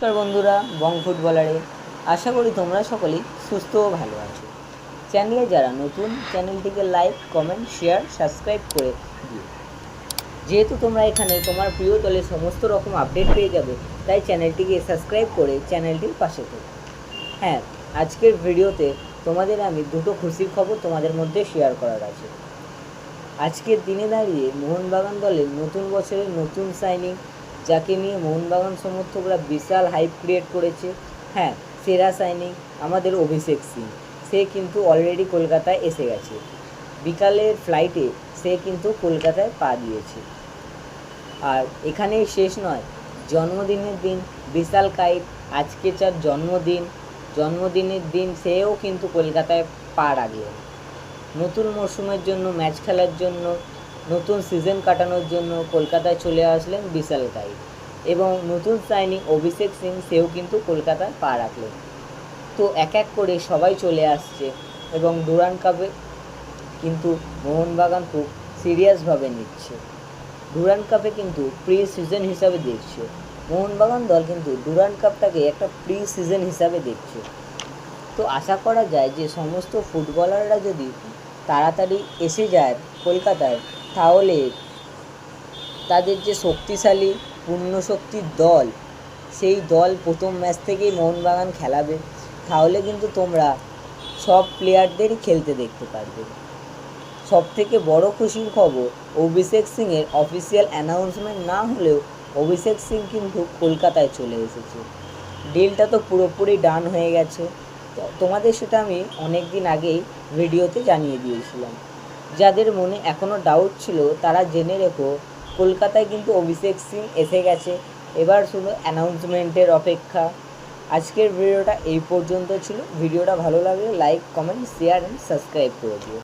নমস্কার বন্ধুরা, বং ফুটবলারে আশা করি তোমরা সকলেই সুস্থ ও ভালো আছো। চ্যানেলে যারা নতুন, চ্যানেলটিকে লাইক, কমেন্ট, শেয়ার, সাবস্ক্রাইব করে দিও। যেহেতু তোমরা এখানে তোমার প্রিয় দলের সমস্ত রকম আপডেট পেয়ে যাবে, তাই চ্যানেলটিকে সাবস্ক্রাইব করে চ্যানেলটির পাশে থেকো। হ্যাঁ, আজকের ভিডিওতে তোমাদের আমি দুটো খুশির খবর তোমাদের মধ্যে শেয়ার করার আছে। আজকের দিনে দাঁড়িয়ে মোহনবাগান দলের নতুন বছরের নতুন সাইনিং, যাকে নিয়ে মোহনবাগান সমর্থকরা বিশাল হাইপ ক্রিয়েট করেছে। হ্যাঁ, সেরা সাইনিং আমাদের অভিষেক সিং। সে কিন্তু অলরেডি কলকাতায় এসে গেছে। বিকালের ফ্লাইটে সে কিন্তু কলকাতায় পা দিয়েছে। আর এখানেই শেষ নয়, জন্মদিনের দিন বিশাল কাইপ, আজকে তার জন্মদিনের দিন সেও কিন্তু কলকাতায় পা রাখলেন। নতুন মরশুমের জন্য, ম্যাচ খেলার জন্য, নতুন সিজন কাটানোর জন্য কলকাতায় চলে আসলেন বিশাল কাইপ। এবং নতুন সাইনিং অভিষেক সিং, সেও কিন্তু কলকাতায় পা রাখলেন। তো এক এক করে সবাই চলে আসছে এবং ডুরান্ড কাপে কিন্তু মোহনবাগান খুব সিরিয়াসভাবে নিচ্ছে। ডুরান্ড কাপে কিন্তু প্রি সিজন হিসাবে দেখছে। মোহনবাগান দল কিন্তু ডুরান্ড কাপটাকে একটা প্রি সিজন হিসাবে দেখছে। তো আশা করা যায় যে সমস্ত ফুটবলাররা যদি তাড়াতাড়ি এসে যায় কলকাতায়, তাহলে তাদের যে শক্তিশালী পূর্ণশক্তির দল, সেই দল প্রথম ম্যাচ থেকেই মোহনবাগান খেলাবে। তাহলে কিন্তু তোমরা সব প্লেয়ারদেরই খেলতে দেখতে পারবে। সবথেকে বড় খুশির খবর, অভিষেক সিংয়ের অফিসিয়াল অ্যানাউন্সমেন্ট না হলেও অভিষেক সিং কিন্তু কলকাতায় চলে এসেছে। ডিলটা তো পুরোপুরি ডান হয়ে গেছে। তোমাদের সেটা আমি অনেক দিন আগেই ভিডিওতে জানিয়ে দিয়েছিলাম। যাদের মনে এখনও ডাউট ছিল তারা জেনে রেখো, কলকাতায় কিন্তু অভিষেক সিং এসে গেছে। এবার শুধু অ্যানাউন্সমেন্টের অপেক্ষা। আজকের ভিডিওটা এই পর্যন্ত ছিল। ভিডিওটা ভালো লাগলে like, comment, share and subscribe করে দিও।